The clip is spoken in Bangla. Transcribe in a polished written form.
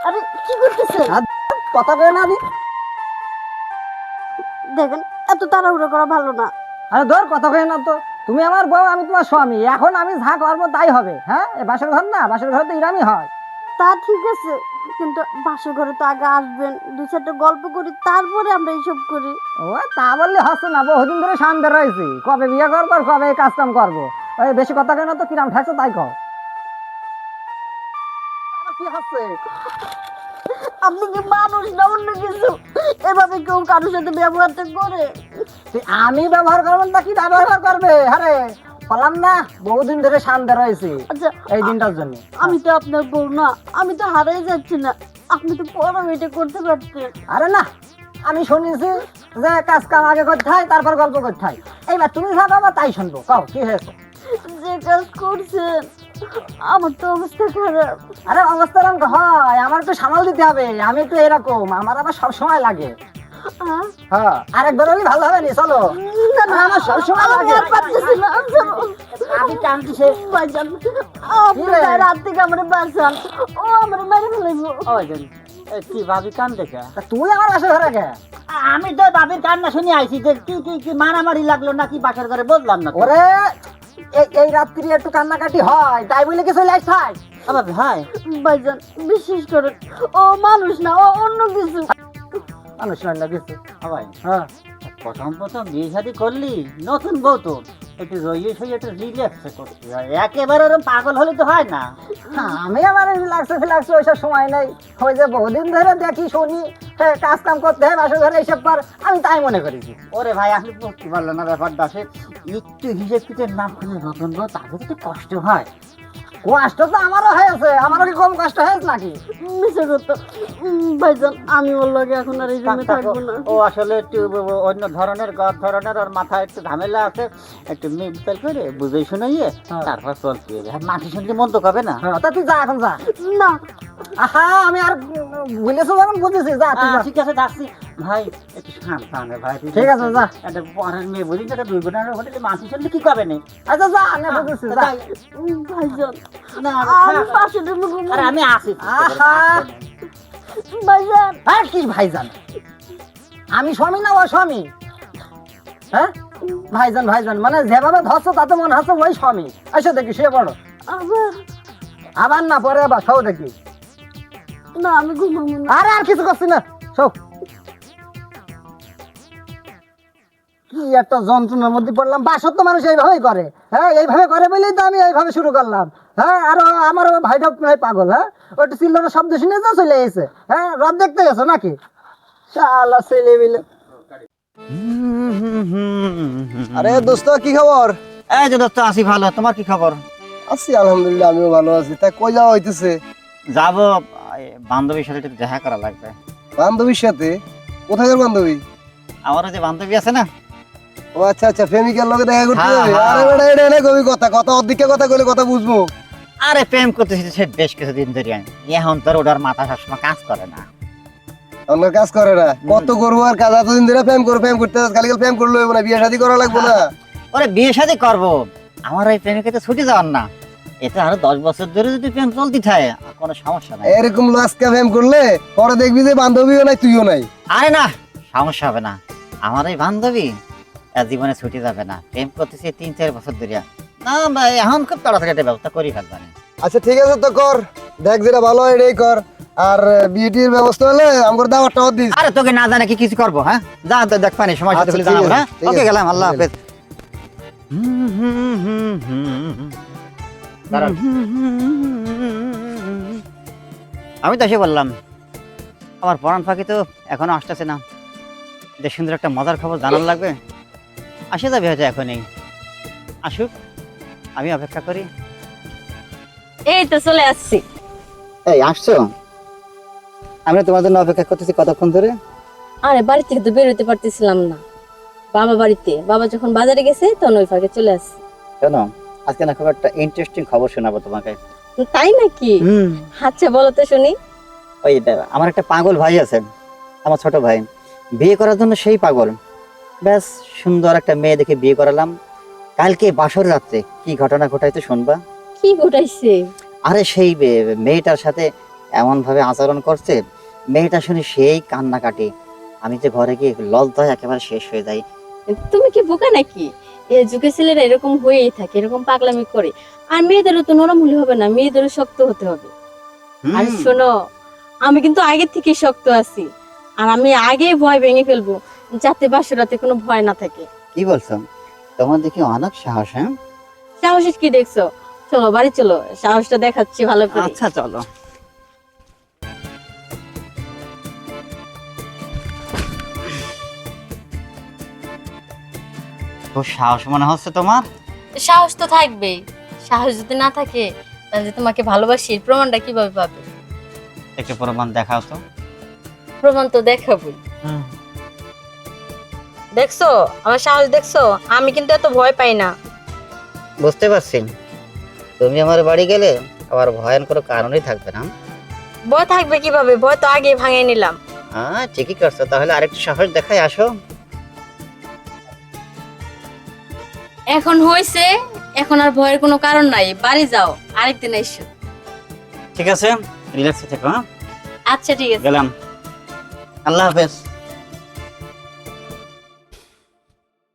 আরে কি করতেছেন? কথা কয় না দি। দেখেন এত তাড়াহুড়ো করা ভালো না। আরে ধর কথা কয় না তো। তুমি আমার বউ, আমি তোমার স্বামী। এখন আমি যা করবো তাই হবে। হ্যাঁ, এ বাসর ঘর না, বাসর ঘর তো ইরামি হয়। তা ঠিক আছে, কিন্তু বাসর ঘরে তো আগে আসবেন, দু চারটা গল্প করি, তারপরে আমরা এইসব করি। ও তা বললে হচ্ছে না, বহুদিন ধরে শান্ত রয়েছি। কবে বিয়ে করবো আর কবে এই কাজ কাম করবো। ওই বেশি কথা কয় না তো, কিরাম ঠাকছো তাই কও। কি হচ্ছে? আপনি কি মানুষ না অন্য কিছু? এভাবে কেউ কারোর সাথে ব্যবহারটা করে? আমি ব্যবহার করবো না, কি ব্যবহার করবে? আরে বললাম না, বহুদিন ধরে শান্ত রয়েছি আচ্ছা, এই দিনটার জন্য। আমি তো আপনার বউ না, আমি তো হারাই যাচ্ছি না। আপনি তো পরে এটা করতে পারতেন। আরে না, আমি শুনেছি যে কাজ কাম আগে করতে হয়, তারপর গল্প করতে হয়। এইবার তুমি যা বাবা তাই শুনবো, কও কি হয়েছে? যে কাজ করছেন, আমার তো অবস্থা খারাপ। আরে অবস্থা এরকম হয়, আমার তো সামাল দিতে হবে। আমি তো এরকম, আমার আবার সব সময় লাগে। হ্যাঁ? হ্যাঁ, আরেকবার হলে ভালো হবে নি, চলো। না না, আমার সব সময় আমি লাগে। আর পারতেছি না। আমি টানতেছে। ভাইজান, আপনি তাই রাত থেকে আমার বাঁচান, ও আমার মেরে ফেলাইবো। কি ভাবি কান দেখে? তা তুই আমার বাসা ঘরে গে। আমি তো ভাবির কান্না শুনে আইছি যে কি কি কি মারামারি লাগলো নাকি বাসার ঘরে বুঝলাম না তো। ওরে এই রাত্রি একটু কান্নাকাটি হয়, তাই বলে কি চলে আসছাই? আবার ভাই ভাইজান বিশ্বাস করেন, ও মানুষ না, ও অন্য কিছু। মানুষ নয় না কিছু। ভাই হ্যাঁ, প্রথম প্রথম বিয়ে শাদী করলি, নতুন বউ তো একটু রইয়ে সই একটু রিল্যাক্স করতে হয়, একেবারে ওরকম পাগল হলে তো হয় না। আমি আমার রিল্যাক্স ফিলাক্স ওইসব সময় নেই। ওই যে বহুদিন ধরে দেখি শুনি কাজ কাম করতে হয় বাসা ঘরে, এইসব কর, আমি তাই মনে করেছি। ওরে ভাই আপনি বুঝতে পারলেন না ব্যাপারটা, সে একটু হিসেব কিটের নাম করে নতুন বউ, তাকে তো একটু কষ্ট হয়। কষ্ট তো আমারও হয়েছে, আমারও কি কম কষ্ট হয়েছে নাকি? মিশে করতো। ভাইজান আমি ওর লগে এখন আর এই রুমে থাকবো না। ও আসলে একটু অন্য ধরনের গদ ধরনের, ওর মাথায় একটু ঝামেলা আছে, একটু মেডিকেল করে বুঝে শুনাইয়ে তারপর চলতে হবে। মাটি শুনলে মন তো কবে না। হ্যাঁ, তা তুই যা এখন যা। না, আহা, আমি আর ভুলেছো যখন বুঝেছি, যা তুই যা। ঠিক আছে যাচ্ছি ভাই, একটু সাবধানে ভাই। ঠিক আছে, যা। একটা পরের মেয়ে বলি একটা দুর্ঘটনার হোটেলে মাটি শুনলে কি করবে না? আচ্ছা যা, আমি বুঝেছি, যা। ভাইজান না আমি পাশের রুমে ঘুমাবো। আরে আমি আসি। আহা, ভাইজান আর কি ভাইজান? আমি স্বামী না ও স্বামী? হ্যাঁ, ভাইজান ভাইজান মানে যেভাবে ধরছ তাতে মনে হচ্ছে ওই স্বামী। এসে দেখি শুয়ে পড়ো। আবার আবার না, পরে আবার সব দেখি। না, আমি ঘুমাবো না। আরে আর কিছু করছি না, সব কি একটা যন্ত্রণার মধ্যে পড়লাম। বাসর তো মানুষ এইভাবেই করে। হ্যাঁ, এইভাবে করে বলেই তো আমি এইভাবে শুরু করলাম। হ্যাঁ, আর আমার ভাইটা প্রায় পাগল। হ্যাঁ, ওটা চিল্লানোর শব্দ শুনে তো চলে এসেছে। হ্যাঁ, রথ দেখতে গেছো নাকি? শালা ছেলে মিলে। আরে দোস্ত, কি খবর? এই যে দোস্ত আছি ভালো, তোমার কি খবর? আছি আলহামদুলিল্লাহ, আমিও ভালো আছি। তা কই যাওয়া হইতেছে? যাবো, বান্ধবীর সাথে একটু দেখা করা লাগবে। বান্ধবীর সাথে? কোথাকার বান্ধবী? আমার যে বান্ধবী আছে না, ও আচ্ছা আচ্ছা, প্রেমিকার লগে দেখা করতে হ্যাঁ, যাবে? হ্যাঁ। আরে বেটা, এটা এনে কবি কথা, কথা অর্ধেকে কথা কইলে কথা বুঝবো। আরে প্রেম করতেছি সে বেশ কিছুদিন ধরে। এখন তোর ওটার মাথা সবসময় কাজ করে না। অন্য কাজ করে না? কত করবো আর কাজ? এতদিন ধরে প্রেম করো, প্রেম করতে খালি খালি প্রেম করলে হইবো না, বিয়ে শাদী করা লাগবো না? ওরে বিয়ে শাদী করবো, আমার ওই প্রেমিকাতে ছুটি যাওয়ার না। এতে আরো 10 বছর ধরে যদি প্রেম চলতে থাকে কোনো সমস্যা নাই। এরকম লাস্কা প্রেম করলে পরে দেখবি যে বান্ধবীও নাই, তুইও নাই। আরে না, সমস্যা হবে না। আমার এই বান্ধবী তার জীবনে ছুটি যাবে না। প্রেম করতেছি 3-4 বছর ধরে। না ভাই, এখন খুব তাড়াতাড়ি একটা ব্যবস্থা করি ফেলবা না। আচ্ছা ঠিক আছে, তো কর, দেখ যেটা ভালো হয় এটাই কর। আর বিয়েটির ব্যবস্থা হলে আমার দাওয়াতটা দিস। আরে তোকে না জানে কি কিছু করবো? হ্যাঁ, যা দেখ পানি সময় সাথে আচ্ছা, বলে ঠিক জানাবো। আছে, হ্যাঁ, ঠিক ওকে আছে। গেলাম, আল্লাহ ঠিক হাফেজ। দাঁড়ান। আমি তো এসে বললাম, আমার পরাণ পাখি তো এখনো আসতেছে না। যে সুন্দর একটা মজার খবর জানার লাগবে, আসে যাবে হয়তো এখনই। আসুক, আমি অপেক্ষা করি। এই তো চলে আসছি। এই আসছো? আমরা তোমার জন্য অপেক্ষা করতেছি কতক্ষণ ধরে। আরে বাড়ি থেকে তো বের হতে পারতেছিলাম না, বাবা বাড়িতে। বাবা যখন বাজারে গেছে তখন ওই ফাঁকে চলে আসছি। কেন, আজকে না খুব একটা ইন্টারেস্টিং খবর শোনাবো তোমাকে। তাই নাকি? আচ্ছা বলো তো শুনি। ওই আমার একটা পাগল ভাই আছে, আমার ছোট ভাই, বিয়ে করার জন্য সেই পাগল। ব্যাস সুন্দর একটা মেয়ে দেখে বিয়ে করালাম। কালকে বাসর রাত্রে কি ঘটনা ঘটাইতে শুনবা। কি ঘটাইছে? আরে সেই মেয়েটার সাথে এমন ভাবে আচরণ করছে, মেয়েটা শুনে সেই কান্নাকাটি, আমি যে ঘরে গিয়ে লজ্জায় একেবারে শেষ হয়ে যাই। তুমি কি বোকা নাকি? এ যুগে ছেলেরা এরকম হয়েই থাকে, এরকম পাগলামি করে। আর মেয়েদেরও তো নরম হলে হবে না, মেয়েদেরও শক্ত হতে হবে। আর শোনো, আমি কিন্তু আগে থেকে শক্ত আছি, আর আমি আগে ভয় ভেঙে ফেলবো, যাতে বাসরাতে কোনো ভয় না থাকে। কি বলছো? তোমার দেখি অনেক সাহস। হ্যাঁ, সাহস কি দেখছো? চলো বাড়ি চলো, সাহসটা দেখাচ্ছি ভালো করে। আচ্ছা চলো। খুব সাহস মনে হচ্ছে তোমার। সাহস তো থাকবেই, সাহস যদি না থাকে তাহলে যে তোমাকে ভালোবাসি এর প্রমাণটা কিভাবে পাবে? একটু প্রমাণ দেখাও তো। প্রমাণ তো দেখাবই। দেখছো আমার সাহস, দেখছো? আমি কিন্তু এত ভয় পাই না। বুঝতে পারছি, তুমি আমার বাড়ি গেলে আবার ভয়ের কোনো কারণই থাকবে না। ভয় থাকবে কিভাবে? ভয় তো আগে ভাঙিয়ে নিলাম। হ্যাঁ ঠিকই করছো, তাহলে আরেকটু সাহস দেখাই, আসো। এখন হয়েছে, এখন আর ভয়ের কোনো কারণ নাই, বাড়ি যাও, আরেকদিন এসো। ঠিক আছে, রিল্যাক্সে থেকো। হ্যাঁ, আচ্ছা ঠিক আছে। গেলাম। আল্লাহ হাফেজ।